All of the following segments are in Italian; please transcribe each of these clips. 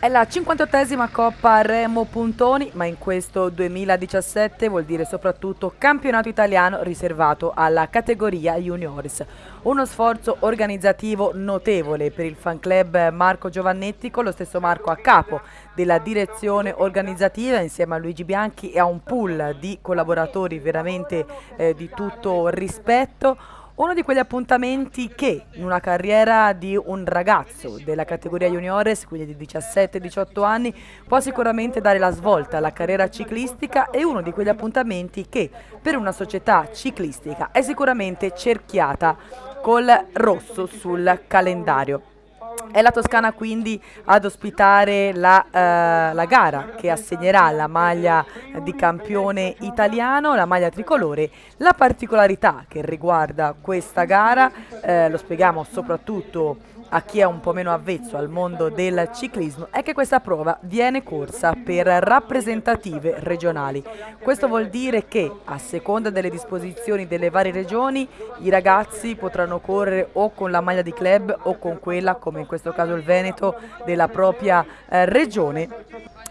È la 58esima Coppa Remo Puntoni, ma in questo 2017 vuol dire soprattutto campionato italiano riservato alla categoria juniores. Uno sforzo organizzativo notevole per il fan club Marco Giovannetti, con lo stesso Marco a capo della direzione organizzativa insieme a Luigi Bianchi e a un pool di collaboratori veramente di tutto rispetto. Uno di quegli appuntamenti che in una carriera di un ragazzo della categoria juniores, quindi di 17-18 anni, può sicuramente dare la svolta alla carriera ciclistica, e uno di quegli appuntamenti che per una società ciclistica è sicuramente cerchiata col rosso sul calendario. È la Toscana quindi ad ospitare la gara che assegnerà la maglia di campione italiano, la maglia tricolore. La particolarità che riguarda questa gara, lo spieghiamo soprattutto a chi è un po' meno avvezzo al mondo del ciclismo, è che questa prova viene corsa per rappresentative regionali. Questo vuol dire che a seconda delle disposizioni delle varie regioni i ragazzi potranno correre o con la maglia di club o con quella, come in questo caso il Veneto, della propria regione.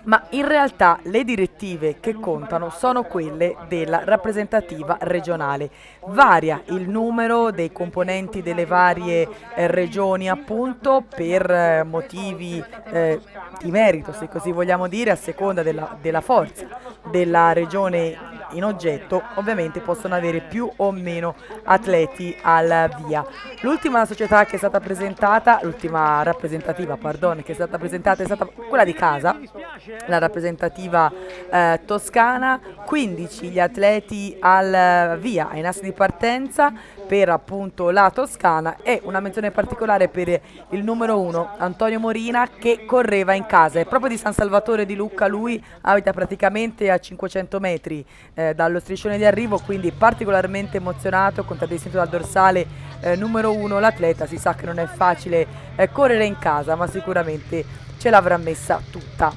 Ma in realtà le direttive che contano sono quelle della rappresentativa regionale. Varia il numero dei componenti delle varie regioni, appunto, per motivi di merito, se così vogliamo dire, a seconda della forza della regione in oggetto. Ovviamente possono avere più o meno atleti al via. L'ultima società che è stata presentata, l'ultima rappresentativa, pardon, che è stata presentata è stata quella di casa, la rappresentativa toscana. 15 gli atleti al via, ai nastri di partenza per appunto la Toscana, e una menzione particolare per il numero 1 Antonio Morina, che correva in casa, è proprio di San Salvatore di Lucca, lui abita praticamente a 500 metri dallo striscione di arrivo, quindi particolarmente emozionato, contraddistinto dal dorsale numero 1. L'atleta si sa che non è facile correre in casa, ma sicuramente ce l'avrà messa tutta.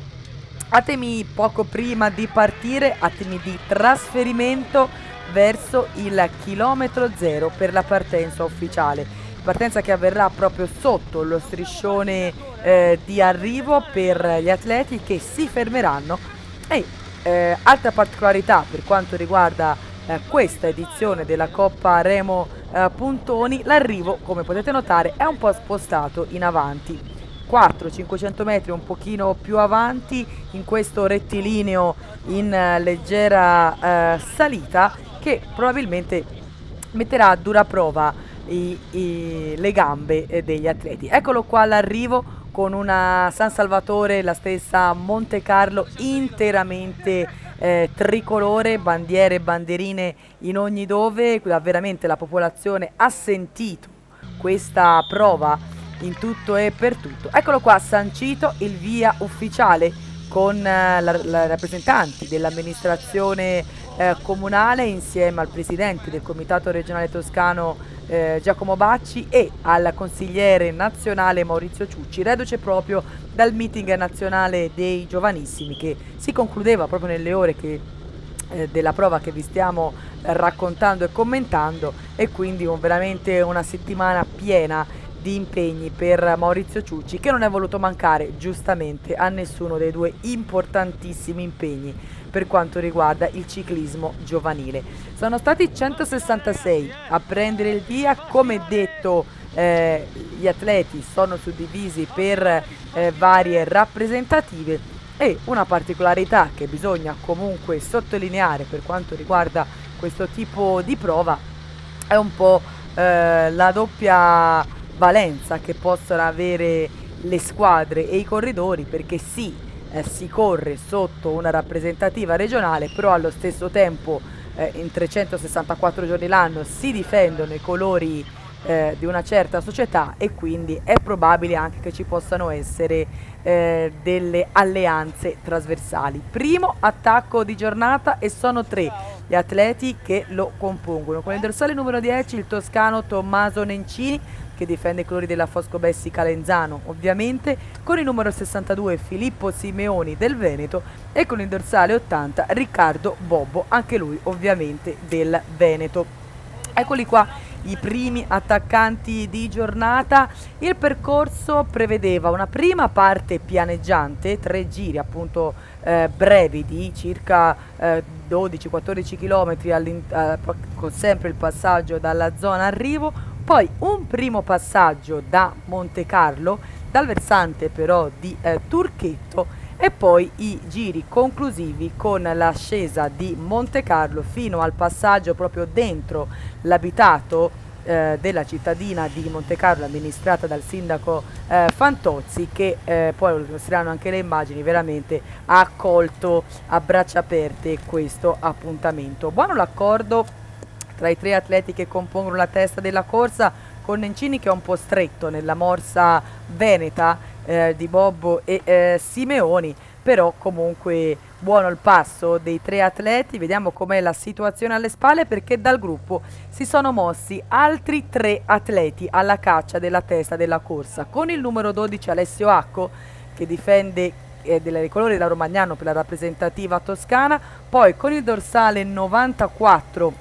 Attimi poco prima di partire, attimi di trasferimento verso il chilometro zero per la partenza ufficiale. Partenza che avverrà proprio sotto lo striscione di arrivo per gli atleti che si fermeranno. E altra particolarità per quanto riguarda questa edizione della Coppa Remo Puntoni, l'arrivo, come potete notare, è un po' spostato in avanti. 400-500 metri un pochino più avanti, in questo rettilineo in leggera salita, che probabilmente metterà a dura prova le gambe degli atleti. Eccolo qua l'arrivo, con una San Salvatore, la stessa Monte Carlo interamente tricolore, bandiere e bandierine in ogni dove. Veramente la popolazione ha sentito questa prova in tutto e per tutto. Eccolo qua sancito il via ufficiale con la rappresentanti dell'amministrazione comunale insieme al presidente del comitato regionale toscano Giacomo Bacci e al consigliere nazionale Maurizio Ciucci, reduce proprio dal meeting nazionale dei giovanissimi che si concludeva proprio nelle ore della prova che vi stiamo raccontando e commentando, e quindi veramente una settimana piena di impegni per Maurizio Ciucci, che non è voluto mancare giustamente a nessuno dei due importantissimi impegni per quanto riguarda il ciclismo giovanile. Sono stati 166 a prendere il via, come detto gli atleti sono suddivisi per varie rappresentative, e una particolarità che bisogna comunque sottolineare per quanto riguarda questo tipo di prova è un po' la doppia valenza che possono avere le squadre e i corridori, perché sì, si corre sotto una rappresentativa regionale, però allo stesso tempo in 364 giorni l'anno si difendono i colori di una certa società, e quindi è probabile anche che ci possano essere delle alleanze trasversali. Primo attacco di giornata, e sono 3 gli atleti che lo compongono. Con il dorsale numero 10 il toscano Tommaso Nencini, che difende i colori della Foscobessi Calenzano, ovviamente, con il numero 62 Filippo Simeoni del Veneto, e con il dorsale 80 Riccardo Bobbo, anche lui ovviamente del Veneto. Eccoli qua i primi attaccanti di giornata. Il percorso prevedeva una prima parte pianeggiante, 3 giri appunto brevi di circa 12-14 km con sempre il passaggio dalla zona arrivo, poi un primo passaggio da Monte Carlo, dal versante però di Turchetto, e poi i giri conclusivi con l'ascesa di Monte Carlo fino al passaggio proprio dentro l'abitato della cittadina di Monte Carlo, amministrata dal sindaco Fantozzi, che poi lo mostreranno anche le immagini, veramente ha accolto a braccia aperte questo appuntamento. Buono l'accordo tra i 3 atleti che compongono la testa della corsa, con Nencini che è un po' stretto nella morsa veneta di Bobbo e Simeoni, però comunque buono il passo dei 3 atleti. Vediamo com'è la situazione alle spalle, perché dal gruppo si sono mossi altri 3 atleti alla caccia della testa della corsa, con il numero 12 Alessio Acco che difende dei colori della Romagnano per la rappresentativa toscana, poi con il dorsale 94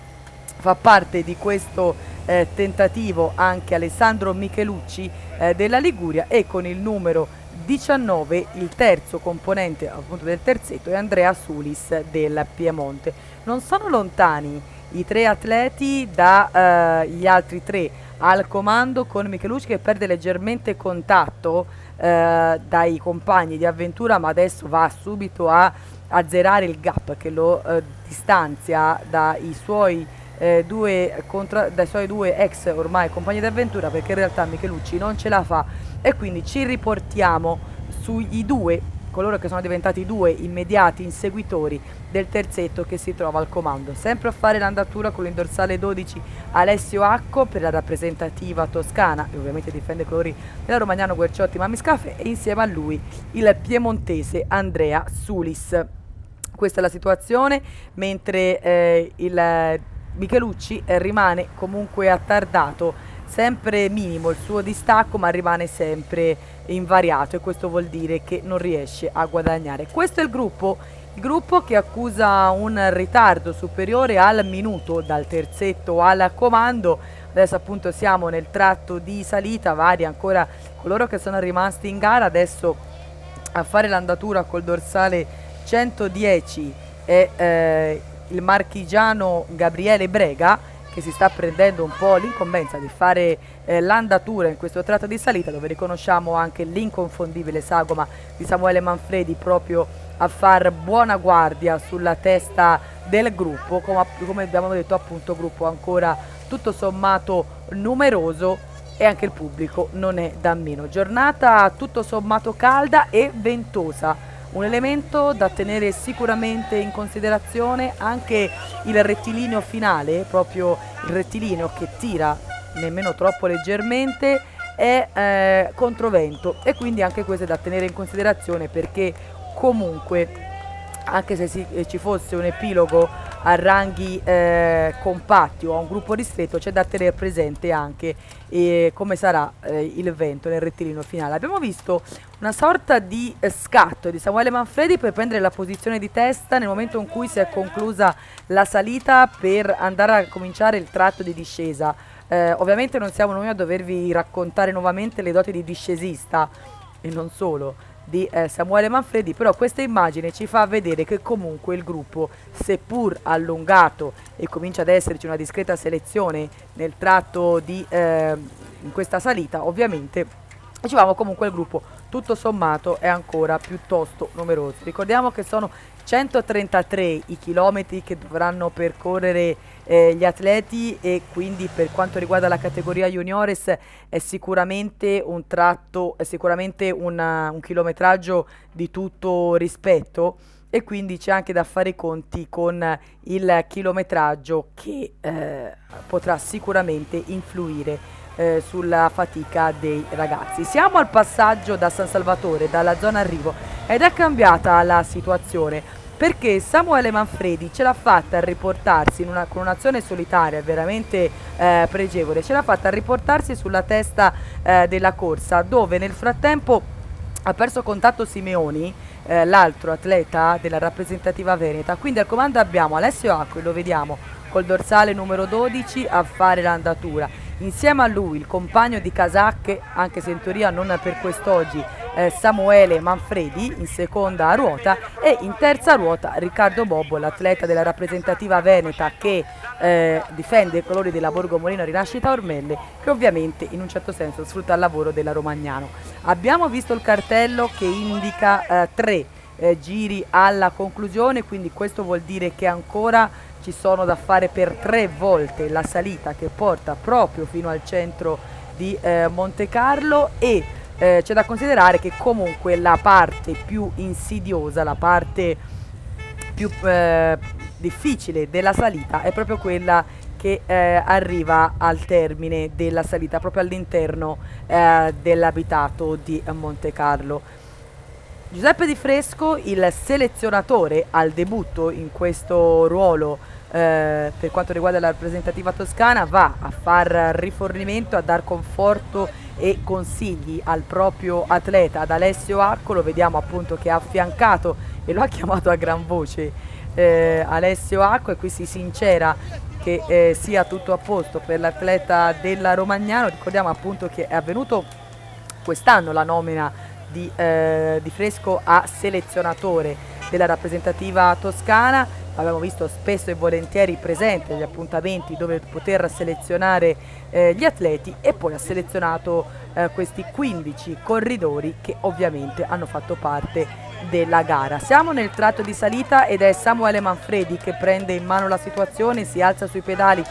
fa parte di questo tentativo anche Alessandro Michelucci della Liguria, e con il numero 19 il terzo componente appunto del terzetto è Andrea Sulis del Piemonte. Non sono lontani i 3 atleti dagli altri 3 al comando, con Michelucci che perde leggermente contatto dai compagni di avventura, ma adesso va subito a azzerare il gap che lo distanzia dai suoi dai suoi 2 ex ormai compagni d'avventura, perché in realtà Michelucci non ce la fa, e quindi ci riportiamo sugli 2, coloro che sono diventati 2 immediati inseguitori del terzetto che si trova al comando. Sempre a fare l'andatura con il dorsale 12 Alessio Acco per la rappresentativa toscana, e ovviamente difende i colori della Romagnano Guerciotti Mamiscafe, e insieme a lui il piemontese Andrea Sulis. Questa è la situazione, mentre il Michelucci rimane comunque attardato, sempre minimo il suo distacco, ma rimane sempre invariato, e questo vuol dire che non riesce a guadagnare. Questo è il gruppo che accusa un ritardo superiore al minuto dal terzetto al comando. Adesso appunto siamo nel tratto di salita, vari ancora coloro che sono rimasti in gara. Adesso a fare l'andatura col dorsale 110 è il marchigiano Gabriele Brega, che si sta prendendo un po' l'incombenza di fare l'andatura in questo tratto di salita, dove riconosciamo anche l'inconfondibile sagoma di Samuele Manfredi proprio a far buona guardia sulla testa del gruppo, come abbiamo detto appunto, gruppo ancora tutto sommato numeroso, e anche il pubblico non è da meno. Giornata tutto sommato calda e ventosa, un elemento da tenere sicuramente in considerazione. Anche il rettilineo finale, proprio il rettilineo che tira nemmeno troppo leggermente, è controvento, e quindi anche questo è da tenere in considerazione, perché comunque anche se ci fosse un epilogo a ranghi compatti o a un gruppo ristretto, c'è da tenere presente anche come sarà il vento nel rettilineo finale. Abbiamo visto una sorta di scatto di Samuele Manfredi per prendere la posizione di testa nel momento in cui si è conclusa la salita per andare a cominciare il tratto di discesa. Ovviamente non siamo noi a dovervi raccontare nuovamente le doti di discesista, e non solo, di Samuele Manfredi, però questa immagine ci fa vedere che comunque il gruppo, seppur allungato e comincia ad esserci una discreta selezione nel tratto di in questa salita, ovviamente dicevamo comunque il gruppo tutto sommato è ancora piuttosto numeroso. Ricordiamo che sono 133 i chilometri che dovranno percorrere gli atleti, e quindi per quanto riguarda la categoria juniores è sicuramente un tratto, è sicuramente un chilometraggio di tutto rispetto, e quindi c'è anche da fare i conti con il chilometraggio che potrà sicuramente influire sulla fatica dei ragazzi. Siamo al passaggio da San Salvatore, dalla zona arrivo, ed è cambiata la situazione, perché Samuele Manfredi ce l'ha fatta a riportarsi con un'azione solitaria veramente pregevole, ce l'ha fatta a riportarsi sulla testa della corsa, dove nel frattempo ha perso contatto Simeoni, l'altro atleta della rappresentativa veneta. Quindi al comando abbiamo Alessio Acqui, lo vediamo col dorsale numero 12 a fare l'andatura. Insieme a lui il compagno di casacche, anche se in teoria non per quest'oggi, Samuele Manfredi in seconda ruota, e in terza ruota Riccardo Bobbo, l'atleta della rappresentativa veneta che difende i colori della Borgo Molino Rinascita Ormelle, che ovviamente in un certo senso sfrutta il lavoro della Romagnano. Abbiamo visto il cartello che indica 3 giri alla conclusione, quindi questo vuol dire che ancora ci sono da fare per 3 volte la salita che porta proprio fino al centro di Monte Carlo, e c'è da considerare che comunque la parte più insidiosa, la parte più difficile della salita è proprio quella che arriva al termine della salita, proprio all'interno dell'abitato di Monte Carlo. Giuseppe Di Fresco, il selezionatore al debutto in questo ruolo per quanto riguarda la rappresentativa toscana, va a far rifornimento, a dar conforto e consigli al proprio atleta, ad Alessio Acco. Lo vediamo appunto che ha affiancato e lo ha chiamato a gran voce Alessio Acco, e qui si sincera che sia tutto a posto per l'atleta della Romagnano. Ricordiamo appunto che è avvenuto quest'anno la nomina di Fresco a selezionatore della rappresentativa toscana. Abbiamo visto spesso e volentieri presente agli appuntamenti dove poter selezionare gli atleti, e poi ha selezionato questi 15 corridori che ovviamente hanno fatto parte della gara. Siamo nel tratto di salita ed è Samuele Manfredi che prende in mano la situazione, si alza sui pedali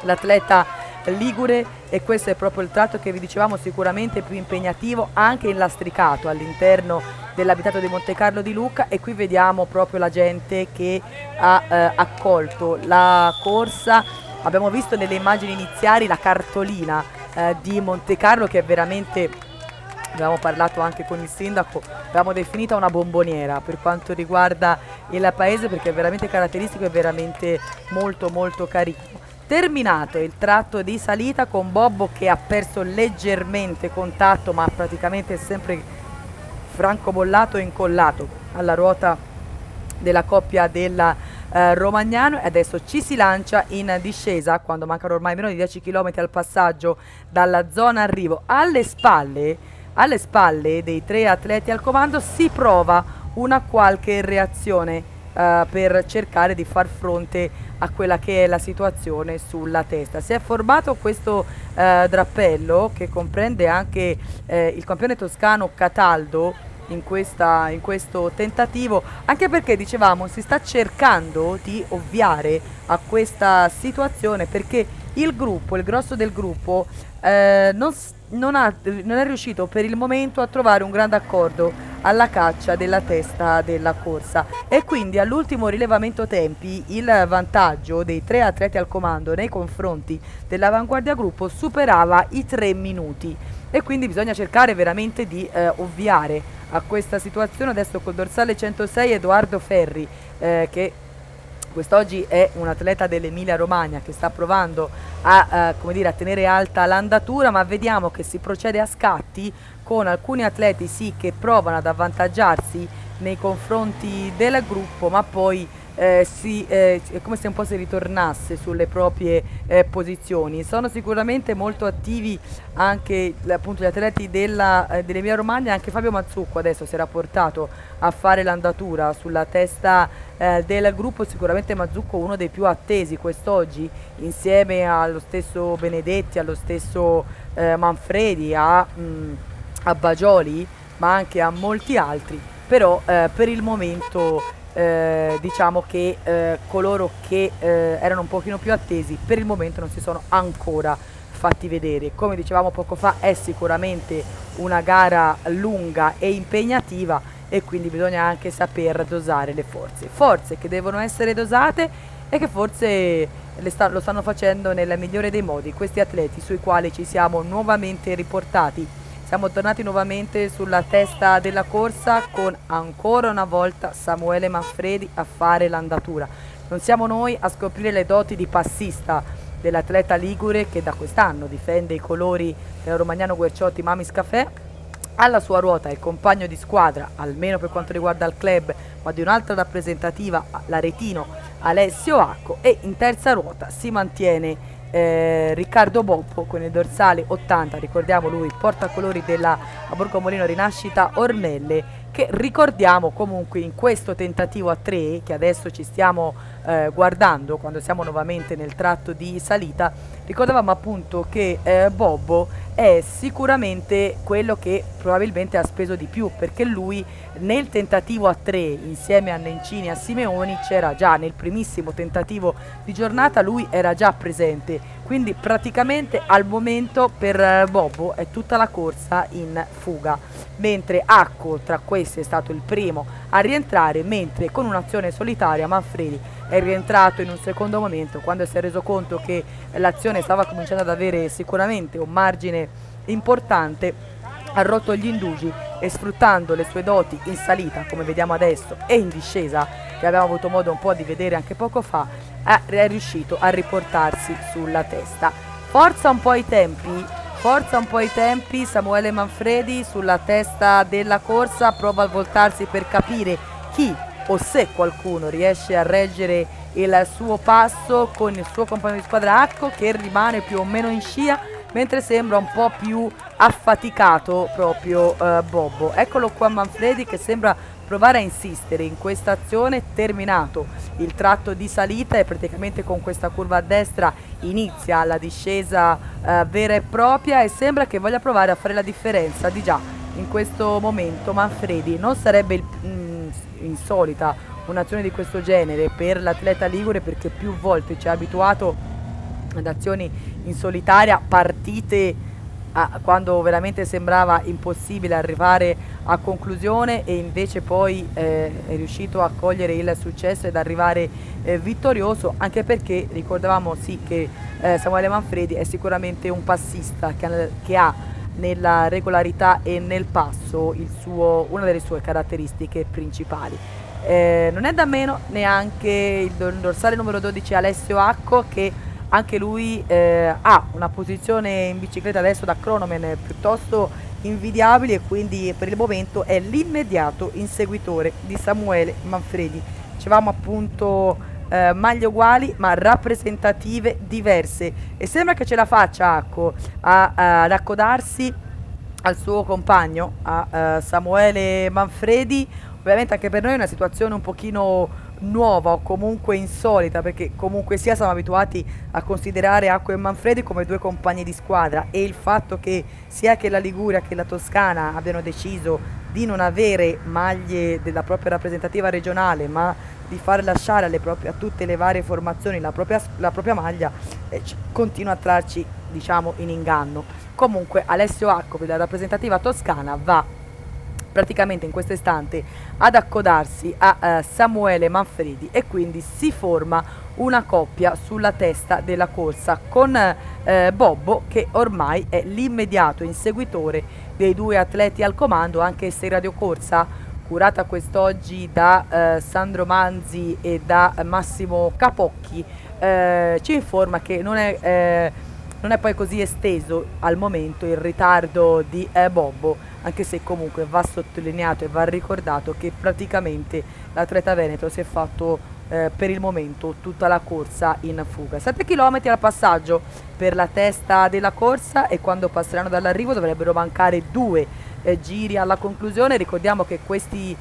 l'atleta ligure, e questo è proprio il tratto che vi dicevamo sicuramente più impegnativo, anche in lastricato all'interno dell'abitato di Monte Carlo di Lucca, e qui vediamo proprio la gente che ha accolto la corsa. Abbiamo visto nelle immagini iniziali la cartolina di Monte Carlo, che è veramente, abbiamo parlato anche con il sindaco, abbiamo definita una bomboniera per quanto riguarda il paese, perché è veramente caratteristico e veramente molto molto carino. Terminato il tratto di salita con Bobbo che ha perso leggermente contatto, ma praticamente sempre francobollato e incollato alla ruota della coppia della Romagnano, e adesso ci si lancia in discesa quando mancano ormai meno di 10 km al passaggio dalla zona arrivo. Alle spalle dei 3 atleti al comando si prova una qualche reazione per cercare di far fronte a quella che è la situazione sulla testa. Si è formato questo drappello che comprende anche il campione toscano Cataldo in questo tentativo, anche perché dicevamo si sta cercando di ovviare a questa situazione, perché il grosso del gruppo non è riuscito per il momento a trovare un grande accordo alla caccia della testa della corsa, e quindi all'ultimo rilevamento tempi il vantaggio dei 3 atleti al comando nei confronti dell'avanguardia gruppo superava i 3 minuti, e quindi bisogna cercare veramente di ovviare a questa situazione. Adesso col dorsale 106 Edoardo Ferri, che quest'oggi è un atleta dell'Emilia Romagna che sta provando a tenere alta l'andatura, ma vediamo che si procede a scatti con alcuni atleti sì che provano ad avvantaggiarsi nei confronti del gruppo, ma poi è come se un po' si ritornasse sulle proprie posizioni. Sono sicuramente molto attivi anche appunto gli atleti dell'Emilia Romagna. Anche Fabio Mazzucco adesso si era portato a fare l'andatura sulla testa del gruppo. Sicuramente Mazzucco uno dei più attesi quest'oggi, insieme allo stesso Benedetti, allo stesso Manfredi, a Bagioli, ma anche a molti altri. Però per il momento diciamo che coloro che erano un pochino più attesi per il momento non si sono ancora fatti vedere. Come dicevamo poco fa, è sicuramente una gara lunga e impegnativa, e quindi bisogna anche saper dosare le forze che devono essere dosate, e che forse lo stanno facendo nel migliore dei modi questi atleti sui quali ci siamo nuovamente riportati. Siamo tornati nuovamente sulla testa della corsa con ancora una volta Samuele Manfredi a fare l'andatura. Non siamo noi a scoprire le doti di passista dell'atleta ligure che da quest'anno difende i colori del Romagnano Guerciotti Mamis Café. Alla sua ruota il compagno di squadra, almeno per quanto riguarda il club, ma di un'altra rappresentativa, l'Aretino, Alessio Acco, e in terza ruota si mantiene Riccardo Bobbo con il dorsale 80, ricordiamo lui portacolori della Borgo Molino Rinascita Ornelle, che ricordiamo comunque in questo tentativo a 3 che adesso ci stiamo guardando quando siamo nuovamente nel tratto di salita. Ricordavamo appunto che Bobbo è sicuramente quello che probabilmente ha speso di più, perché lui nel tentativo a 3 insieme a Nencini e a Simeoni c'era già, nel primissimo tentativo di giornata lui era già presente, quindi praticamente al momento per Bobbo è tutta la corsa in fuga, mentre Acco tra questi è stato il primo a rientrare, mentre con un'azione solitaria Manfredi è rientrato in un secondo momento quando si è reso conto che l'azione stava cominciando ad avere sicuramente un margine importante, ha rotto gli indugi e sfruttando le sue doti in salita, come vediamo adesso, e in discesa, che abbiamo avuto modo un po' di vedere anche poco fa, è riuscito a riportarsi sulla testa. Forza un po' i tempi, Samuele Manfredi sulla testa della corsa, prova a voltarsi per capire chi o se qualcuno riesce a reggere il suo passo con il suo compagno di squadra Acco, che rimane più o meno in scia, mentre sembra un po' più affaticato proprio Bobbo. Eccolo qua Manfredi che sembra provare a insistere in questa azione. Terminato il tratto di salita e praticamente con questa curva a destra inizia la discesa vera e propria, e sembra che voglia provare a fare la differenza. Di già in questo momento Manfredi non sarebbe insolita un'azione di questo genere per l'atleta ligure, perché più volte ci ha abituato ad azioni in solitaria, partite quando veramente sembrava impossibile arrivare a conclusione, e invece poi è riuscito a cogliere il successo ed arrivare vittorioso, anche perché ricordavamo sì che Samuele Manfredi è sicuramente un passista che ha nella regolarità e nel passo una delle sue caratteristiche principali. Non è da meno neanche il dorsale numero 12 Alessio Acco, che anche lui ha una posizione in bicicletta adesso da cronoman piuttosto invidiabile, e quindi per il momento è l'immediato inseguitore di Samuele Manfredi. Dicevamo appunto maglie uguali ma rappresentative diverse, e sembra che ce la faccia Acco ad accodarsi al suo compagno, a Samuele Manfredi. Ovviamente anche per noi è una situazione un pochino nuova o comunque insolita, perché comunque sia siamo abituati a considerare Acco e Manfredi come due compagni di squadra, e il fatto che sia che la Liguria che la Toscana abbiano deciso di non avere maglie della propria rappresentativa regionale, ma di far lasciare a tutte le varie formazioni la propria maglia, continua a trarci, diciamo, in inganno. Comunque Alessio Acco per la rappresentativa toscana va praticamente in questo istante ad accodarsi a Samuele Manfredi, e quindi si forma una coppia sulla testa della corsa con Bobbo, che ormai è l'immediato inseguitore dei due atleti al comando, anche se radiocorsa curata quest'oggi da Sandro Manzi e da Massimo Capocchi ci informa che non è poi così esteso al momento il ritardo di Bobbo, anche se comunque va sottolineato e va ricordato che praticamente l'atleta veneto si è fatto per il momento tutta la corsa in fuga. 7 km al passaggio per la testa della corsa, e quando passeranno dall'arrivo dovrebbero mancare 2 giri alla conclusione. Ricordiamo che questi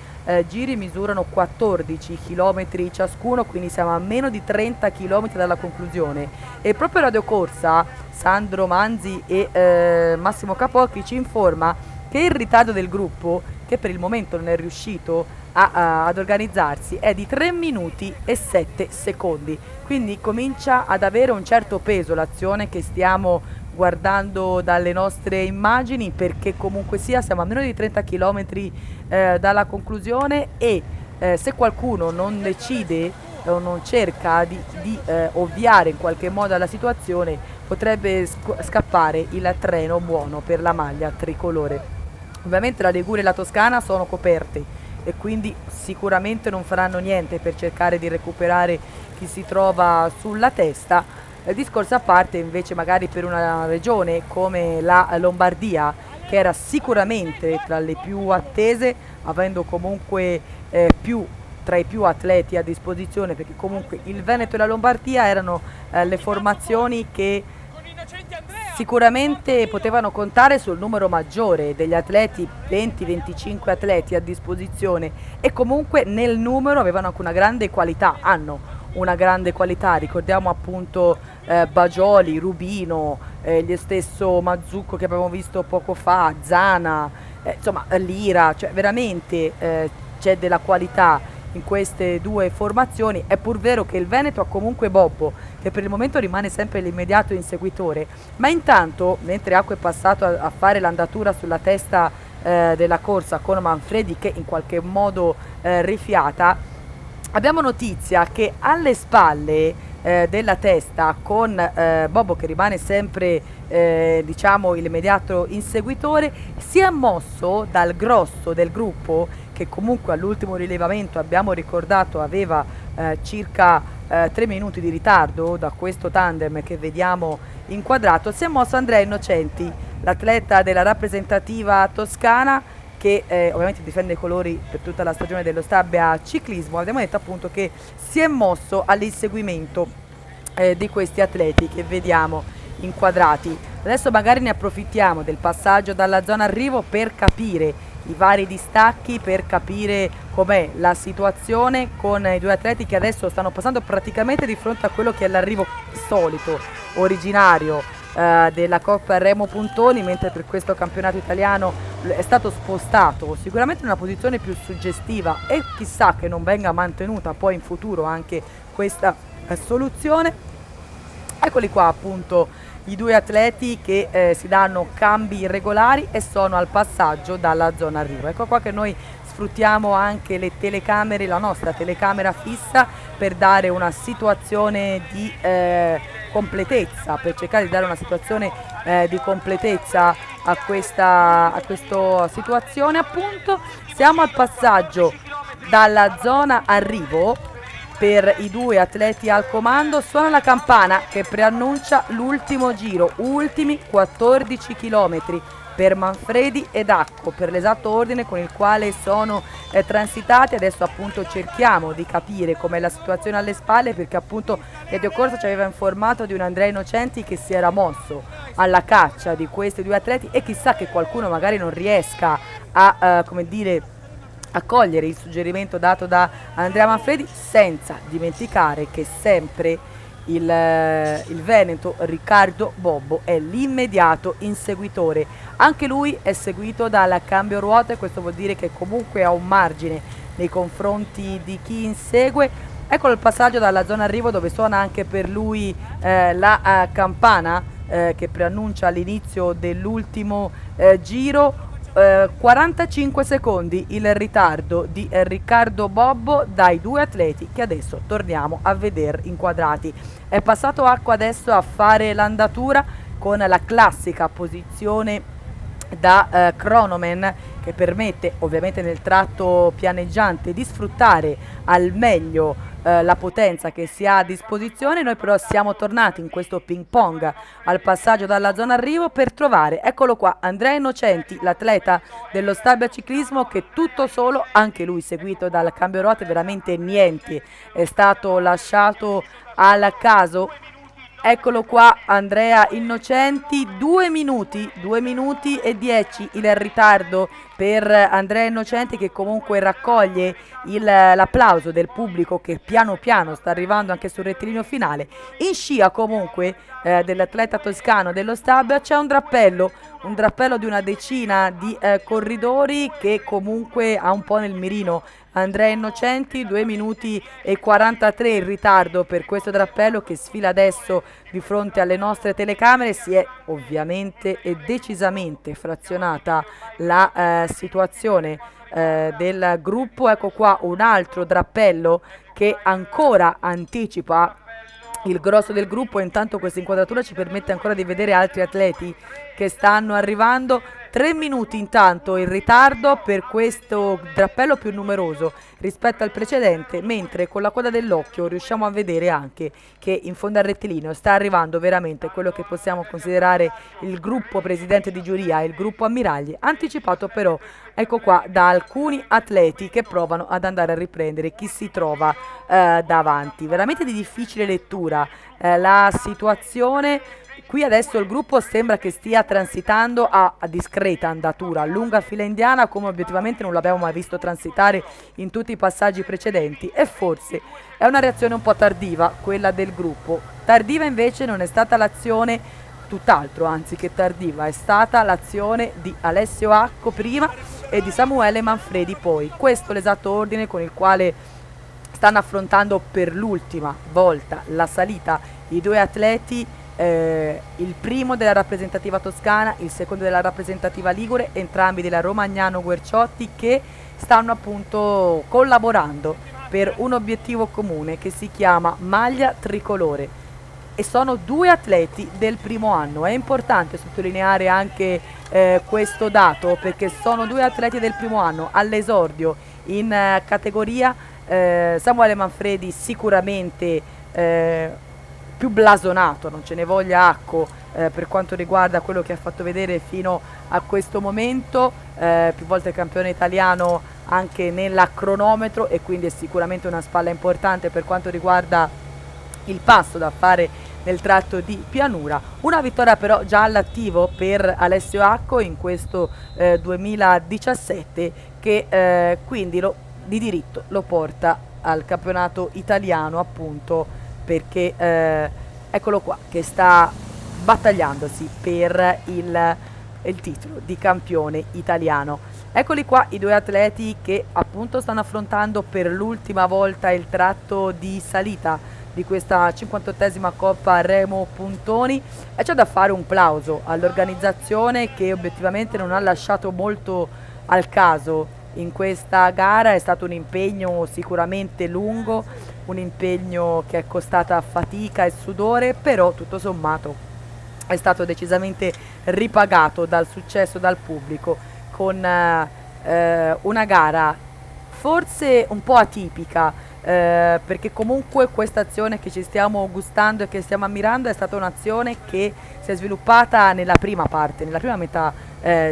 giri misurano 14 km ciascuno, quindi siamo a meno di 30 km dalla conclusione, e proprio radiocorsa Sandro Manzi e Massimo Capocchi ci informa che il ritardo del gruppo, che per il momento non è riuscito ad organizzarsi, è di 3 minuti e 7 secondi, quindi comincia ad avere un certo peso l'azione che stiamo guardando dalle nostre immagini, perché comunque sia siamo a meno di 30 km dalla conclusione, e se qualcuno non decide o non cerca di ovviare in qualche modo alla situazione, potrebbe scappare il treno buono per la maglia tricolore. Ovviamente la Liguria e la Toscana sono coperte, e quindi sicuramente non faranno niente per cercare di recuperare chi si trova sulla testa. Discorso a parte invece magari per una regione come la Lombardia, che era sicuramente tra le più attese, avendo comunque più tra i più atleti a disposizione, perché comunque il Veneto e la Lombardia erano le formazioni che sicuramente potevano contare sul numero maggiore degli atleti, 20-25 atleti a disposizione, e comunque nel numero avevano anche una grande qualità, hanno una grande qualità, ricordiamo appunto Bagioli, Rubino, gli stesso Mazzucco che abbiamo visto poco fa, Zana, insomma Lira, cioè veramente c'è della qualità in queste due formazioni. È pur vero che il Veneto ha comunque Bobbo, che per il momento rimane sempre l'immediato inseguitore, ma intanto, mentre Acqua è passato a fare l'andatura sulla testa della corsa con Manfredi che in qualche modo rifiata, abbiamo notizia che alle spalle della testa, con Bobbo che rimane sempre diciamo l'immediato inseguitore, si è mosso dal grosso del gruppo, che comunque all'ultimo rilevamento abbiamo ricordato aveva circa 3 minuti di ritardo da questo tandem che vediamo inquadrato. Si è mosso Andrea Innocenti, l'atleta della rappresentativa toscana, che ovviamente difende i colori per tutta la stagione dello Stabia Ciclismo. Abbiamo detto appunto che si è mosso all'inseguimento di questi atleti che vediamo inquadrati. Adesso magari ne approfittiamo del passaggio dalla zona arrivo per capire i vari distacchi, per capire com'è la situazione con i due atleti che adesso stanno passando praticamente di fronte a quello che è l'arrivo solito, originario della Coppa Remo Puntoni, mentre per questo campionato italiano è stato spostato sicuramente in una posizione più suggestiva, e chissà che non venga mantenuta poi in futuro anche questa soluzione. Eccoli qua appunto i due atleti che si danno cambi irregolari e sono al passaggio dalla zona arrivo. Ecco qua che noi sfruttiamo anche le telecamere, la nostra telecamera fissa, per dare una situazione di completezza, per cercare di dare una situazione di completezza a questa situazione. Appunto siamo al passaggio dalla zona arrivo per i due atleti al comando. Suona la campana che preannuncia l'ultimo giro, ultimi 14 km per Manfredi ed Acco, per l'esatto ordine con il quale sono transitati. Adesso appunto cerchiamo di capire com'è la situazione alle spalle, perché appunto Radio Corsa ci aveva informato di un Andrea Innocenti che si era mosso alla caccia di questi due atleti, e chissà che qualcuno magari non riesca a come dire, a cogliere il suggerimento dato da Andrea Manfredi, senza dimenticare che sempre il Veneto Riccardo Bobbo è l'immediato inseguitore. Anche lui è seguito dal cambio ruote, questo vuol dire che comunque ha un margine nei confronti di chi insegue. Ecco il passaggio dalla zona arrivo, dove suona anche per lui la campana che preannuncia l'inizio dell'ultimo giro. 45 secondi il ritardo di Riccardo Bobbo dai due atleti che adesso torniamo a vedere inquadrati. È passato Acqua adesso a fare l'andatura con la classica posizione da cronoman, che permette ovviamente nel tratto pianeggiante di sfruttare al meglio la potenza che si ha a disposizione. Noi però siamo tornati in questo ping pong al passaggio dalla zona arrivo per trovare, eccolo qua, Andrea Innocenti, l'atleta dello Stabia Ciclismo, che tutto solo, anche lui seguito dal cambio ruote, veramente niente è stato lasciato al caso. Eccolo qua Andrea Innocenti, 2 minuti e 10 il ritardo per Andrea Innocenti, che comunque raccoglie l'applauso del pubblico che piano piano sta arrivando anche sul rettilineo finale. In scia comunque dell'atleta toscano dello Stabia c'è un drappello di una decina di corridori che comunque ha un po' nel mirino Andrea Innocenti. 2 minuti e 43 il ritardo per questo drappello che sfila adesso di fronte alle nostre telecamere. Si è ovviamente e decisamente frazionata la situazione del gruppo. Ecco qua un altro drappello che ancora anticipa il grosso del gruppo. Intanto questa inquadratura ci permette ancora di vedere altri atleti che stanno arrivando. 3 minuti intanto in ritardo per questo drappello più numeroso rispetto al precedente, mentre con la coda dell'occhio riusciamo a vedere anche che in fondo al rettilineo sta arrivando veramente quello che possiamo considerare il gruppo presidente di giuria, il gruppo ammiragli, anticipato però, ecco qua, da alcuni atleti che provano ad andare a riprendere chi si trova davanti. Veramente di difficile lettura la situazione. Qui adesso il gruppo sembra che stia transitando a discreta andatura, a lunga fila indiana, come obiettivamente non l'abbiamo mai visto transitare in tutti i passaggi precedenti, e forse è una reazione un po' tardiva quella del gruppo. Tardiva invece non è stata l'azione, tutt'altro anzi che tardiva, è stata l'azione di Alessio Acco prima e di Samuele Manfredi poi. Questo è l'esatto ordine con il quale stanno affrontando per l'ultima volta la salita i due atleti, il primo della rappresentativa toscana, il secondo della rappresentativa ligure, entrambi della Romagnano Guerciotti, che stanno appunto collaborando per un obiettivo comune che si chiama maglia tricolore, e sono due atleti del primo anno. È importante sottolineare anche questo dato, perché sono due atleti del primo anno all'esordio in categoria. Samuele Manfredi sicuramente più blasonato, non ce ne voglia Acco, per quanto riguarda quello che ha fatto vedere fino a questo momento, più volte campione italiano anche nella cronometro, e quindi è sicuramente una spalla importante per quanto riguarda il passo da fare nel tratto di pianura. Una vittoria però già all'attivo per Alessio Acco in questo 2017, che quindi di diritto lo porta al campionato italiano, appunto perché eccolo qua che sta battagliandosi per il titolo di campione italiano. Eccoli qua i due atleti che appunto stanno affrontando per l'ultima volta il tratto di salita di questa 58esima Coppa Remo Puntoni, e c'è da fare un plauso all'organizzazione che obiettivamente non ha lasciato molto al caso in questa gara. È stato un impegno sicuramente lungo, un impegno che è costata fatica e sudore, però tutto sommato è stato decisamente ripagato dal successo, dal pubblico, con una gara forse un po' atipica, perché comunque questa azione che ci stiamo gustando e che stiamo ammirando è stata un'azione che si è sviluppata nella prima parte, nella prima metà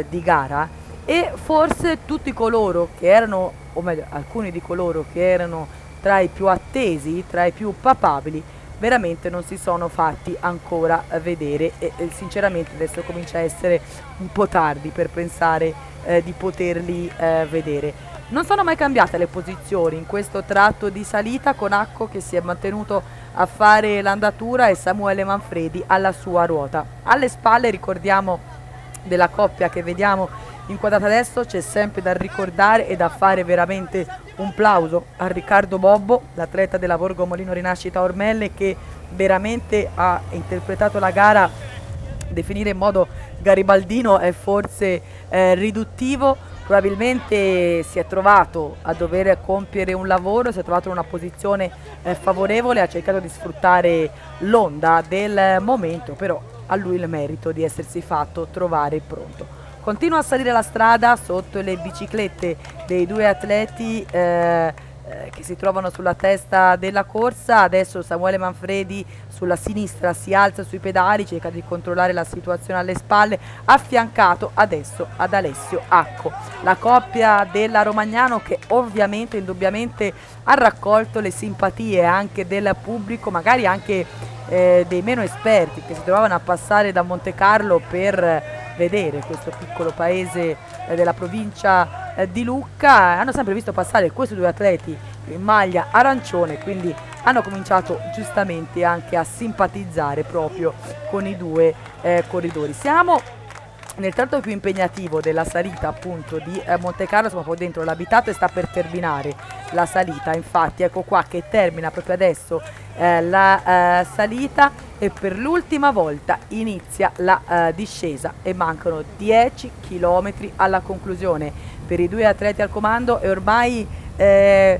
di gara, e forse tutti coloro che erano, o meglio alcuni di coloro che erano tra i più attesi, tra i più papabili, veramente non si sono fatti ancora vedere, e sinceramente adesso comincia a essere un po' tardi per pensare di poterli vedere. Non sono mai cambiate le posizioni in questo tratto di salita, con Acco che si è mantenuto a fare l'andatura e Samuele Manfredi alla sua ruota. Alle spalle, ricordiamo, della coppia che vediamo inquadrata adesso, c'è sempre da ricordare e da fare veramente un plauso a Riccardo Bobbo, l'atleta della Borgo Molino Rinascita Ormelle, che veramente ha interpretato la gara. Definire in modo garibaldino è forse riduttivo. Probabilmente si è trovato a dover compiere un lavoro, si è trovato in una posizione favorevole, ha cercato di sfruttare l'onda del momento, però a lui il merito di essersi fatto trovare pronto. Continua a salire la strada sotto le biciclette dei due atleti che si trovano sulla testa della corsa. Adesso Samuele Manfredi sulla sinistra si alza sui pedali, cerca di controllare la situazione alle spalle, affiancato adesso ad Alessio Acco, la coppia della Romagnano che ovviamente, indubbiamente, ha raccolto le simpatie anche del pubblico, magari anche dei meno esperti che si trovavano a passare da Montecarlo per vedere questo piccolo paese della provincia di Lucca. Hanno sempre visto passare questi due atleti in maglia arancione, quindi hanno cominciato giustamente anche a simpatizzare proprio con i due corridori. Siamo nel tratto più impegnativo della salita, appunto, di Montecarlo, siamo poi dentro l'abitato e sta per terminare la salita. Infatti ecco qua che termina proprio adesso la salita, e per l'ultima volta inizia la discesa e mancano 10 km alla conclusione per i due atleti al comando, e ormai è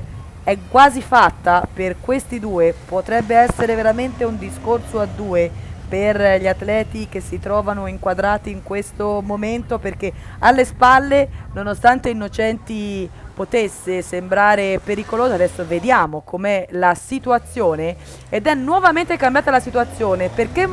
quasi fatta per questi due. Potrebbe essere veramente un discorso a due per gli atleti che si trovano inquadrati in questo momento, perché alle spalle, nonostante Innocenti potesse sembrare pericolosa, adesso vediamo com'è la situazione ed è nuovamente cambiata la situazione perché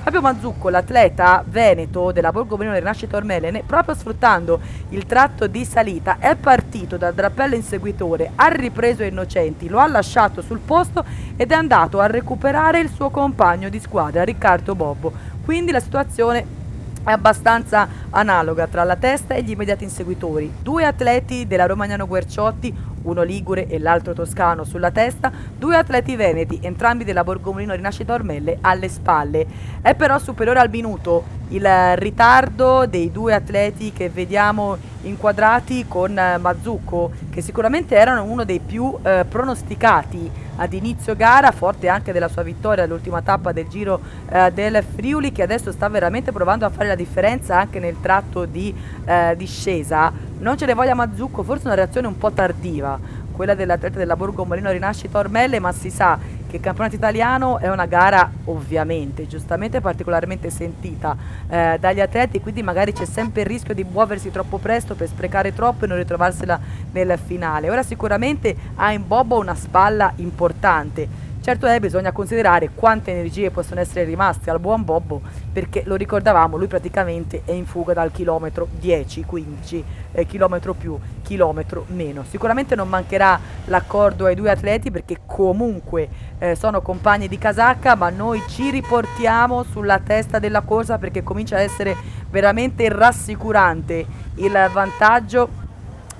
Fabio Mazzucco, l'atleta veneto della Borgo Benione Rinascita Ormelle, proprio sfruttando il tratto di salita, è partito dal drappello inseguitore, ha ripreso Innocenti, lo ha lasciato sul posto ed è andato a recuperare il suo compagno di squadra, Riccardo Bobbo. Quindi la situazione è abbastanza analoga tra la testa e gli immediati inseguitori. Due atleti della Romagnano Guerciotti, uno ligure e l'altro toscano sulla testa, due atleti veneti, entrambi della Borgomolino Rinascita Ormelle, alle spalle. È però superiore al minuto il ritardo dei due atleti che vediamo inquadrati con Mazzucco, che sicuramente erano uno dei più pronosticati ad inizio gara, forte anche della sua vittoria all'ultima tappa del Giro del Friuli, che adesso sta veramente provando a fare la differenza anche nel tratto di discesa. Non ce ne voglia Mazzucco, forse una reazione un po' tardiva, quella dell'atleta della Borgo Molino Rinascita Ormelle, ma si sa che il campionato italiano è una gara ovviamente, giustamente particolarmente sentita dagli atleti, quindi magari c'è sempre il rischio di muoversi troppo presto per sprecare troppo e non ritrovarsela nel finale. Ora sicuramente ha in Bobbo una spalla importante. Certo bisogna considerare quante energie possono essere rimaste al buon Bobbo, perché lo ricordavamo, lui praticamente è in fuga dal chilometro 10, 15, chilometro più, chilometro meno. Sicuramente non mancherà l'accordo ai due atleti perché comunque sono compagni di casacca, ma noi ci riportiamo sulla testa della corsa perché comincia a essere veramente rassicurante il vantaggio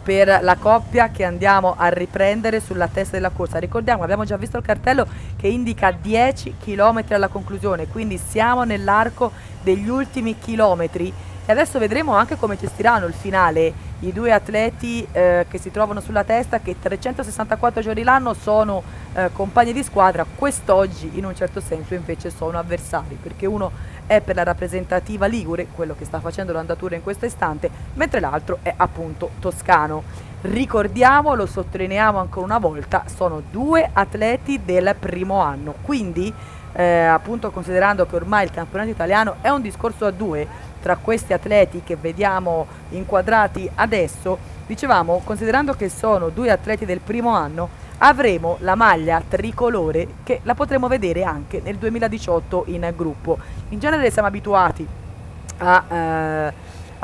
per la coppia che andiamo a riprendere sulla testa della corsa. Ricordiamo, abbiamo già visto il cartello che indica 10 km alla conclusione, quindi siamo nell'arco degli ultimi chilometri e adesso vedremo anche come gestiranno il finale i due atleti che si trovano sulla testa, che 364 giorni l'anno sono compagni di squadra. Quest'oggi in un certo senso invece sono avversari, perché uno è per la rappresentativa ligure, quello che sta facendo l'andatura in questo istante, mentre l'altro è appunto toscano. Ricordiamo, lo sottolineiamo ancora una volta, sono due atleti del primo anno, quindi appunto considerando che ormai il campionato italiano è un discorso a due tra questi atleti che vediamo inquadrati adesso, dicevamo, considerando che sono due atleti del primo anno, avremo la maglia tricolore che la potremo vedere anche nel 2018 in gruppo. In genere siamo abituati a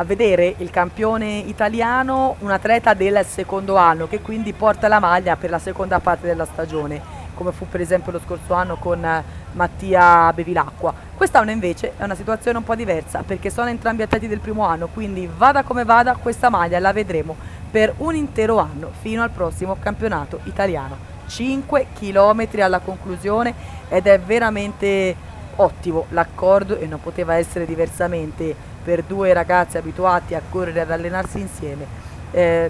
vedere il campione italiano un atleta del secondo anno che quindi porta la maglia per la seconda parte della stagione, come fu per esempio lo scorso anno con Mattia Bevilacqua. Quest'anno invece è una situazione un po' diversa perché sono entrambi atleti del primo anno, quindi vada come vada questa maglia la vedremo per un intero anno fino al prossimo campionato italiano. 5 km alla conclusione ed è veramente ottimo l'accordo e non poteva essere diversamente per due ragazzi abituati a correre e ad allenarsi insieme.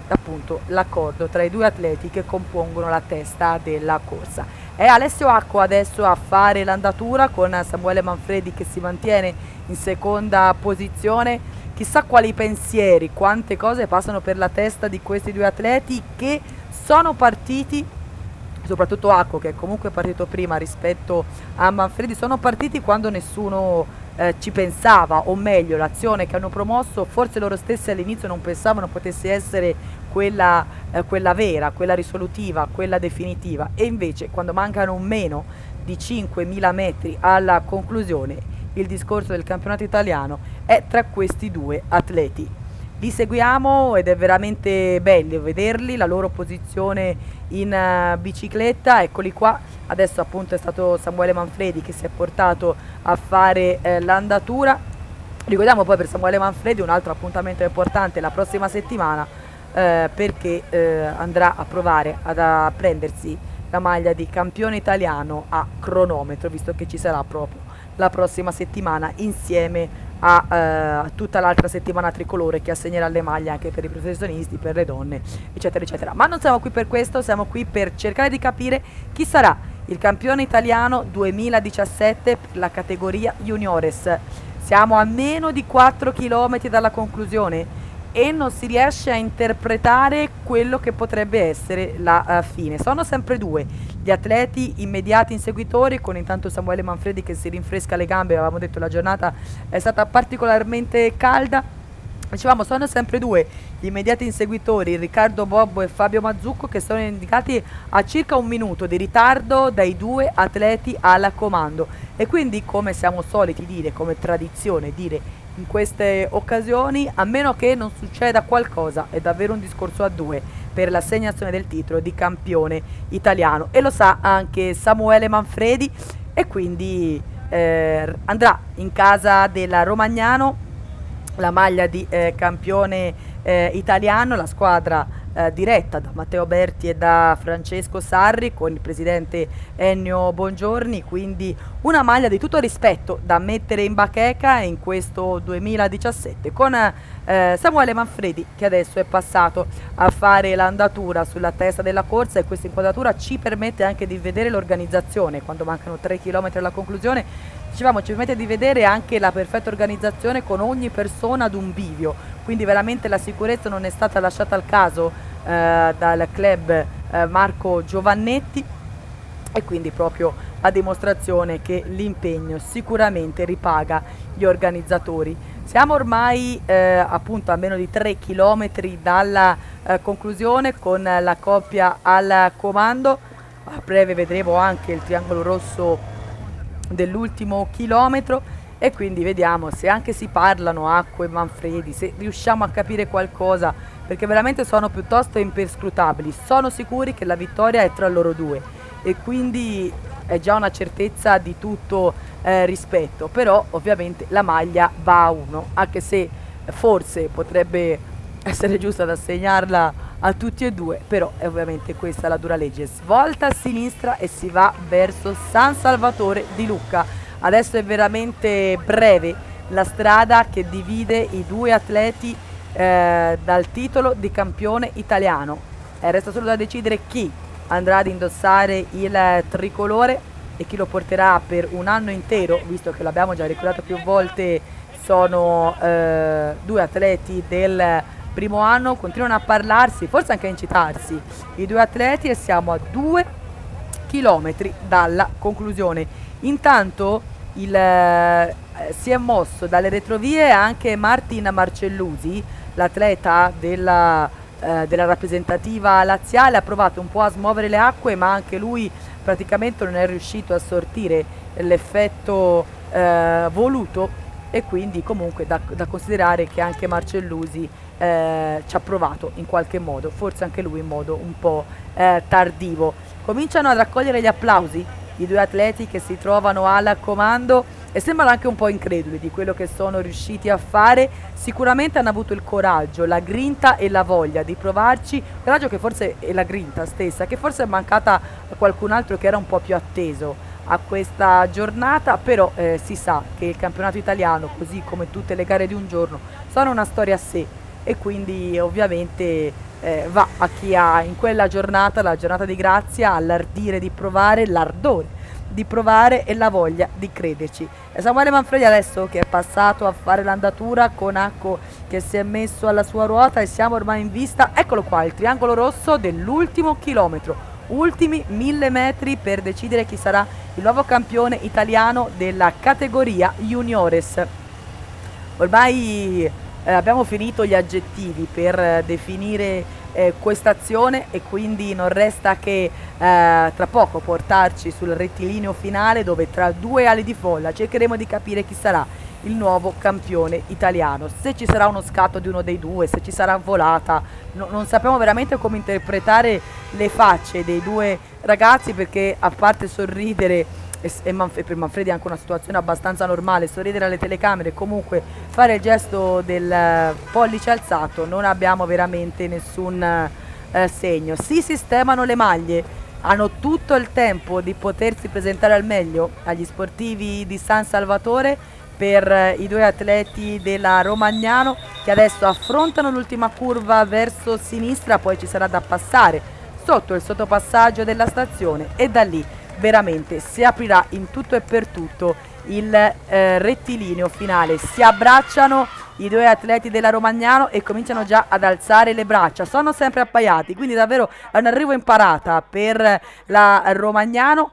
Appunto l'accordo tra i due atleti che compongono la testa della corsa. È Alessio Acqua adesso a fare l'andatura con Samuele Manfredi che si mantiene in seconda posizione. Chissà quali pensieri, quante cose passano per la testa di questi due atleti che sono partiti, soprattutto Acqua che è comunque partito prima rispetto a Manfredi, sono partiti quando nessuno ci pensava, o meglio l'azione che hanno promosso forse loro stessi all'inizio non pensavano potesse essere quella vera, quella risolutiva, quella definitiva, e invece quando mancano meno di 5.000 metri alla conclusione il discorso del campionato italiano è tra questi due atleti. Li seguiamo ed è veramente bello vederli, la loro posizione in bicicletta, eccoli qua. Adesso appunto è stato Samuele Manfredi che si è portato a fare l'andatura. Ricordiamo poi per Samuele Manfredi un altro appuntamento importante la prossima settimana perché andrà a provare a prendersi la maglia di campione italiano a cronometro, visto che ci sarà proprio la prossima settimana insieme a tutta l'altra settimana tricolore che assegnerà le maglie anche per i professionisti, per le donne, eccetera eccetera. Ma non siamo qui per questo, siamo qui per cercare di capire chi sarà il campione italiano 2017 per la categoria juniores. Siamo a meno di 4 km dalla conclusione e non si riesce a interpretare quello che potrebbe essere la fine. Sono sempre due gli atleti immediati inseguitori, con intanto Samuele Manfredi che si rinfresca le gambe. Avevamo detto la giornata è stata particolarmente calda. Dicevamo, sono sempre due gli immediati inseguitori, Riccardo Bobbo e Fabio Mazzucco, che sono indicati a circa un minuto di ritardo dai due atleti al comando. E quindi, come siamo soliti dire, come tradizione dire in queste occasioni, a meno che non succeda qualcosa, è davvero un discorso a due per l'assegnazione del titolo di campione italiano. E lo sa anche Samuele Manfredi, e quindi andrà in casa della Romagnano la maglia di campione italiano, la squadra diretta da Matteo Berti e da Francesco Sarri, con il presidente Ennio Bongiorni, quindi una maglia di tutto rispetto da mettere in bacheca in questo 2017, con Samuele Manfredi che adesso è passato a fare l'andatura sulla testa della corsa, e questa inquadratura ci permette anche di vedere l'organizzazione quando mancano 3 km alla conclusione. Dicevamo, ci permette di vedere anche la perfetta organizzazione con ogni persona ad un bivio, quindi veramente la sicurezza non è stata lasciata al caso dal club Marco Giovannetti, e quindi proprio la dimostrazione che l'impegno sicuramente ripaga gli organizzatori. Siamo ormai appunto a meno di 3 km dalla conclusione, con la coppia al comando. A breve vedremo anche il triangolo rosso dell'ultimo chilometro, e quindi vediamo se anche si parlano Acco e Manfredi, se riusciamo a capire qualcosa, perché veramente sono piuttosto imperscrutabili. Sono sicuri che la vittoria è tra loro due, e quindi è già una certezza di tutto rispetto, però ovviamente la maglia va a uno, anche se forse potrebbe essere giusto ad assegnarla a tutti e due, però ovviamente questa è la dura legge. Svolta a sinistra e si va verso San Salvatore di Lucca. Adesso è veramente breve la strada che divide i due atleti dal titolo di campione italiano. Resta solo da decidere chi andrà ad indossare il tricolore e chi lo porterà per un anno intero, visto che l'abbiamo già ricordato più volte, sono due atleti del primo anno. Continuano a parlarsi, forse anche a incitarsi i due atleti, e siamo a 2 chilometri dalla conclusione. Intanto si è mosso dalle retrovie anche Martin Marcellusi, l'atleta della rappresentativa laziale. Ha provato un po' a smuovere le acque, ma anche lui praticamente non è riuscito a sortire l'effetto voluto, e quindi comunque da considerare che anche Marcellusi ci ha provato in qualche modo, forse anche lui in modo un po' tardivo. Cominciano a raccogliere gli applausi i due atleti che si trovano al comando, e sembrano anche un po' increduli di quello che sono riusciti a fare. Sicuramente hanno avuto il coraggio, la grinta e la voglia di provarci, coraggio che forse è la grinta stessa, che forse è mancata a qualcun altro che era un po' più atteso a questa giornata, però si sa che il campionato italiano, così come tutte le gare di un giorno, sono una storia a sé, e quindi ovviamente va a chi ha in quella giornata, la giornata di grazia, l'ardire di provare, l'ardore di provare e la voglia di crederci. E Samuele Manfredi adesso che è passato a fare l'andatura, con Acco che si è messo alla sua ruota, e siamo ormai in vista, eccolo qua, il triangolo rosso dell'ultimo chilometro, ultimi 1000 metri per decidere chi sarà il nuovo campione italiano della categoria juniores. Ormai abbiamo finito gli aggettivi per definire questa azione, e quindi non resta che tra poco portarci sul rettilineo finale, dove tra due ali di folla cercheremo di capire chi sarà il nuovo campione italiano. Se ci sarà uno scatto di uno dei due, se ci sarà volata, non sappiamo veramente come interpretare le facce dei due ragazzi, perché a parte sorridere, per Manfredi è anche una situazione abbastanza normale, sorridere alle telecamere, comunque fare il gesto del pollice alzato, non abbiamo veramente nessun segno. Si sistemano le maglie, hanno tutto il tempo di potersi presentare al meglio agli sportivi di San Salvatore, per i due atleti della Romagnano, che adesso affrontano l'ultima curva verso sinistra. Poi ci sarà da passare sotto il sottopassaggio della stazione, e da lì veramente si aprirà in tutto e per tutto il rettilineo finale. Si abbracciano i due atleti della Romagnano e cominciano già ad alzare le braccia, sono sempre appaiati, quindi davvero è un arrivo in parata per la Romagnano.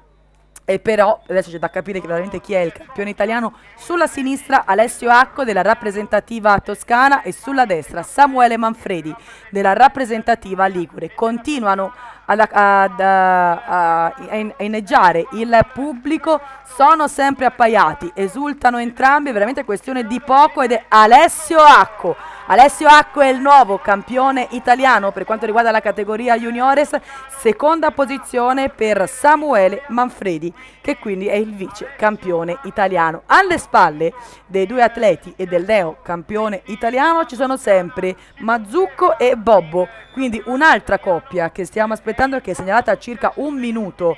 E però adesso c'è da capire che veramente chi è il campione italiano. Sulla sinistra Alessio Acco della rappresentativa toscana e sulla destra Samuele Manfredi della rappresentativa ligure. Continuano a inneggiare il pubblico, sono sempre appaiati, esultano entrambi, è veramente questione di poco ed è Alessio Acco. Alessio Acco è il nuovo campione italiano per quanto riguarda la categoria juniores, seconda posizione per Samuele Manfredi, che quindi è il vice campione italiano. Alle spalle dei due atleti e del neo campione italiano ci sono sempre Mazzucco e Bobbo, quindi un'altra coppia che stiamo aspettando e che è segnalata a circa un minuto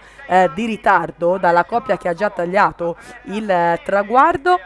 di ritardo dalla coppia che ha già tagliato il traguardo.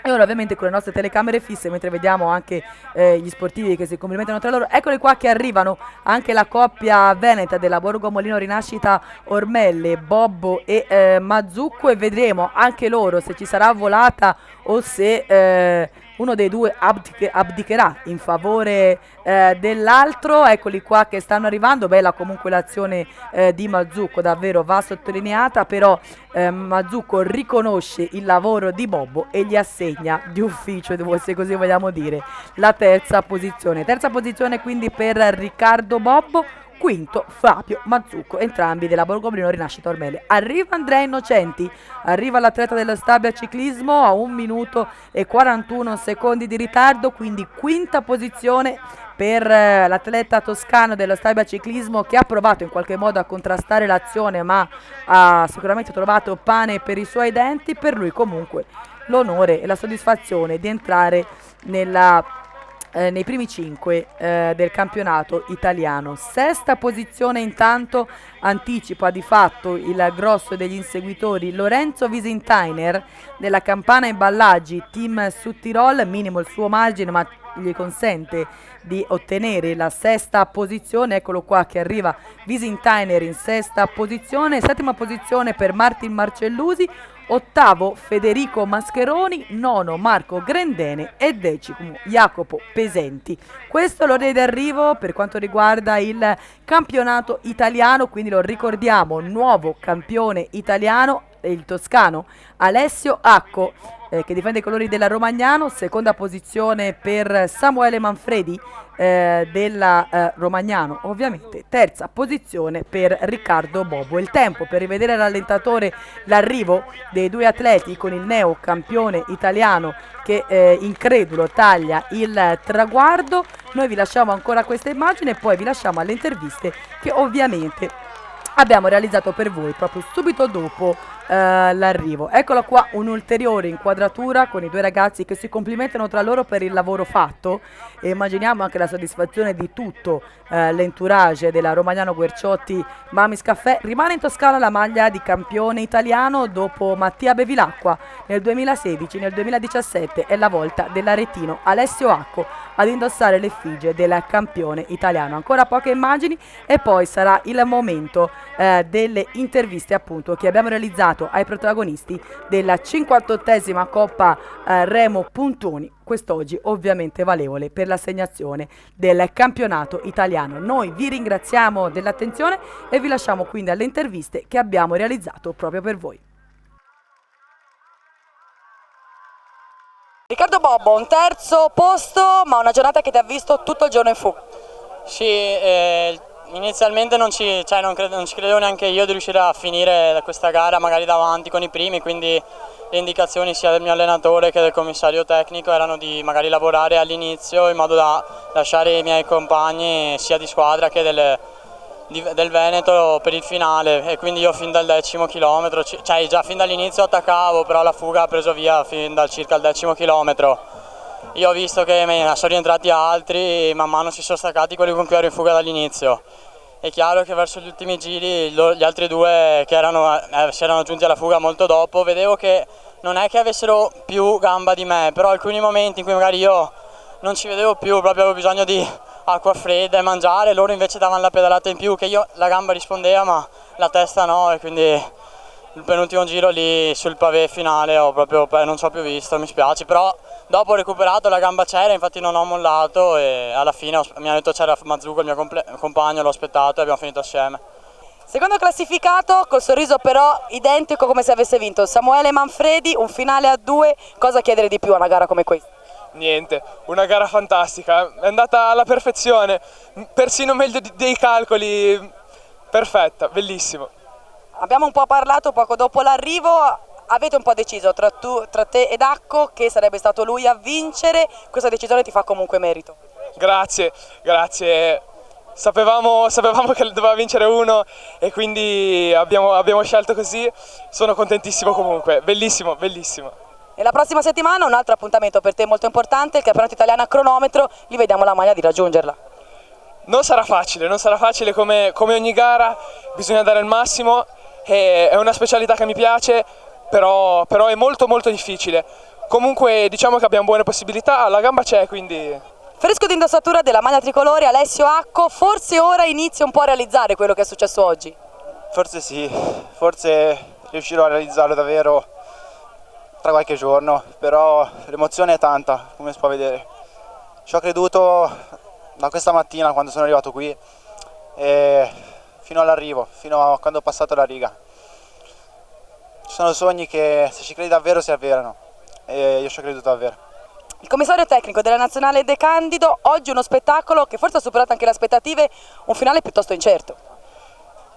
E ora ovviamente con le nostre telecamere fisse, mentre vediamo anche gli sportivi che si complimentano tra loro, eccoli qua che arrivano anche la coppia veneta della Borgo Molino Rinascita Ormelle, Bobbo e Mazzucco, e vedremo anche loro se ci sarà volata o se uno dei due abdicherà in favore dell'altro. Eccoli qua che stanno arrivando, bella comunque l'azione di Mazzucco, davvero va sottolineata, però Mazzucco riconosce il lavoro di Bobbo e gli assegna di ufficio, se così vogliamo dire, la terza posizione quindi per Riccardo Bobbo, quinto Fabio Mazzucco, entrambi della Borgomolino Rinascita Ormelle. Arriva Andrea Innocenti, arriva l'atleta dello Stabia Ciclismo a 1 minuto e 41 secondi di ritardo, quindi quinta posizione per l'atleta toscano dello Stabia Ciclismo, che ha provato in qualche modo a contrastare l'azione ma ha sicuramente trovato pane per i suoi denti. Per lui comunque l'onore e la soddisfazione di entrare nei primi 5 del campionato italiano. Sesta posizione intanto anticipa di fatto il grosso degli inseguitori Lorenzo Wisintainer della Campana Imballaggi Team Sud-Tirol, minimo il suo margine ma gli consente di ottenere la sesta posizione. Eccolo qua che arriva Wisintainer in sesta posizione. Settima posizione per Martin Marcellusi, ottavo Federico Mascheroni, nono Marco Grendene e decimo Jacopo Pesenti. Questo è l'ordine d'arrivo per quanto riguarda il campionato italiano, quindi lo ricordiamo, nuovo campione italiano il toscano Alessio Acco, che difende i colori della Romagnano, seconda posizione per Samuele Manfredi della Romagnano, ovviamente terza posizione per Riccardo Bobbo. Il tempo per rivedere al rallentatore l'arrivo dei due atleti con il neo campione italiano che incredulo taglia il traguardo. Noi vi lasciamo ancora questa immagine e poi vi lasciamo alle interviste che ovviamente abbiamo realizzato per voi proprio subito dopo l'arrivo. Eccola qua un'ulteriore inquadratura con i due ragazzi che si complimentano tra loro per il lavoro fatto, e immaginiamo anche la soddisfazione di tutto l'entourage della Romagnano Guerciotti Mamis Caffè. Rimane in Toscana la maglia di campione italiano dopo Mattia Bevilacqua nel 2016. Nel 2017 è la volta dell'aretino Alessio Acco ad indossare l'effigie del campione italiano. Ancora poche immagini e poi sarà il momento delle interviste appunto che abbiamo realizzato ai protagonisti della 58esima Coppa Remo Puntoni, quest'oggi ovviamente valevole per l'assegnazione del campionato italiano. Noi vi ringraziamo dell'attenzione e vi lasciamo quindi alle interviste che abbiamo realizzato proprio per voi. Riccardo Bobbo, un terzo posto, ma una giornata che ti ha visto tutto il giorno in fuga. Sì, inizialmente non ci credevo neanche io di riuscire a finire questa gara magari davanti con i primi, quindi le indicazioni sia del mio allenatore che del commissario tecnico erano di magari lavorare all'inizio in modo da lasciare i miei compagni sia di squadra che del Veneto per il finale, e quindi io fin dal 10° chilometro, cioè già fin dall'inizio attaccavo, però la fuga ha preso via fin dal circa il 10° chilometro. Io ho visto che sono rientrati altri, man mano si sono staccati quelli con cui ero in fuga dall'inizio. È chiaro che verso gli ultimi giri gli altri due che si erano giunti alla fuga molto dopo, vedevo che non è che avessero più gamba di me, però alcuni momenti in cui magari io non ci vedevo più, proprio avevo bisogno di acqua fredda e mangiare, loro invece davano la pedalata in più, che io la gamba rispondeva ma la testa no, e quindi il penultimo giro lì sul pavé finale non ci ho più visto, mi spiace, però Dopo ho recuperato, la gamba c'era, infatti non ho mollato e alla fine mi hanno detto c'era Mazzucco, il mio compagno, l'ho aspettato e abbiamo finito assieme. Secondo classificato, col sorriso però identico come se avesse vinto Samuele Manfredi, un finale a 2, cosa chiedere di più a una gara come questa? Niente, una gara fantastica, è andata alla perfezione, persino meglio dei calcoli, perfetta, bellissimo. Abbiamo un po' parlato poco dopo l'arrivo, avete un po' deciso tra te ed Acco che sarebbe stato lui a vincere, questa decisione ti fa comunque merito. Grazie, grazie. Sapevamo che doveva vincere uno e quindi abbiamo scelto così, sono contentissimo comunque, bellissimo, bellissimo. E la prossima settimana un altro appuntamento per te molto importante, il campionato italiano a cronometro, lì vediamo la maglia di raggiungerla. Non sarà facile come ogni gara, bisogna dare il massimo, è una specialità che mi piace, però è molto molto difficile. Comunque diciamo che abbiamo buone possibilità, la gamba c'è, quindi... Fresco di indossatura della maglia tricolore, Alessio Acco, forse ora inizia un po' a realizzare quello che è successo oggi? Forse sì, forse riuscirò a realizzarlo davvero tra qualche giorno, però l'emozione è tanta, come si può vedere. Ci ho creduto da questa mattina quando sono arrivato qui e fino all'arrivo, fino a quando ho passato la riga. Ci sono sogni che se ci credi davvero si avverano e io ci ho creduto davvero. Il commissario tecnico della nazionale De Candido, oggi uno spettacolo che forse ha superato anche le aspettative, un finale piuttosto incerto.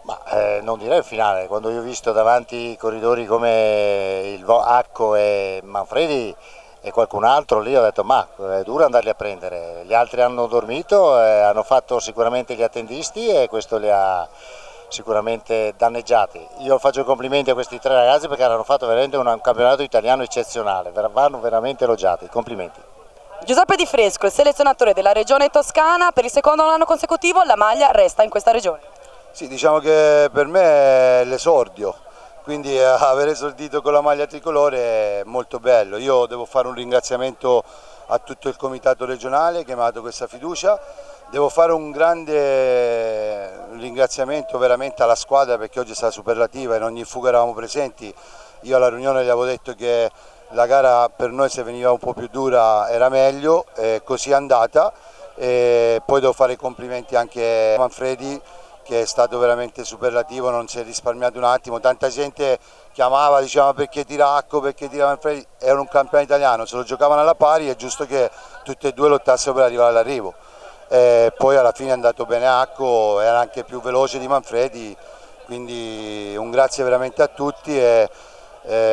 Ma non direi un finale, quando io ho visto davanti corridori come il Acco e Manfredi e qualcun altro lì ho detto ma è duro andarli a prendere, gli altri hanno dormito, hanno fatto sicuramente gli attendisti e questo li ha sicuramente danneggiati. Io faccio i complimenti a questi tre ragazzi perché hanno fatto veramente un campionato italiano eccezionale, vanno veramente elogiati, complimenti. Giuseppe Di Fresco, il selezionatore della regione Toscana, per il secondo anno consecutivo la maglia resta in questa regione. Sì, diciamo che per me è l'esordio, quindi aver esordito con la maglia tricolore è molto bello. Io devo fare un ringraziamento a tutto il comitato regionale che mi ha dato questa fiducia, devo fare un grande ringraziamento veramente alla squadra perché oggi è stata superlativa, in ogni fuga eravamo presenti. Io alla riunione gli avevo detto che la gara per noi se veniva un po' più dura era meglio, così è andata. E poi devo fare i complimenti anche a Manfredi che è stato veramente superlativo, non si è risparmiato un attimo, tanta gente chiamava, diceva perché tira Acco, perché tira Manfredi, era un campione italiano, se lo giocavano alla pari, è giusto che tutti e due lottassero per arrivare all'arrivo. Poi alla fine è andato bene Acco, era anche più veloce di Manfredi, quindi un grazie veramente a tutti e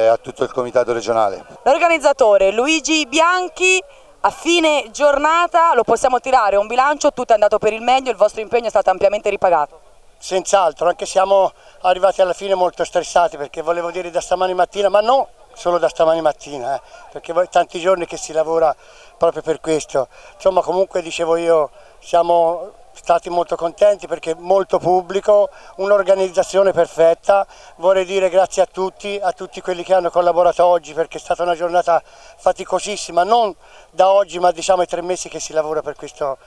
a tutto il comitato regionale. L'organizzatore Luigi Bianchi, a fine giornata lo possiamo tirare un bilancio, tutto è andato per il meglio, il vostro impegno è stato ampiamente ripagato. Senz'altro, anche siamo arrivati alla fine molto stressati perché volevo dire da stamani mattina, ma non solo da stamani mattina, perché tanti giorni che si lavora proprio per questo. Insomma comunque dicevo io siamo stati molto contenti perché molto pubblico, un'organizzazione perfetta, vorrei dire grazie a tutti quelli che hanno collaborato oggi perché è stata una giornata faticosissima, non da oggi ma diciamo i 3 mesi che si lavora per questo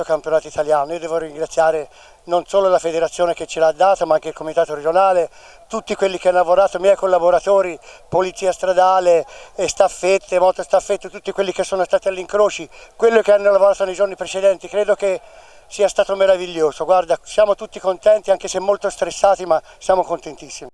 campionato italiano. Io devo ringraziare non solo la federazione che ce l'ha data ma anche il comitato regionale, tutti quelli che hanno lavorato, i miei collaboratori, polizia stradale, staffette, motostaffette, tutti quelli che sono stati agli incroci, quelli che hanno lavorato nei giorni precedenti, credo che sia stato meraviglioso. Guarda, siamo tutti contenti anche se molto stressati ma siamo contentissimi.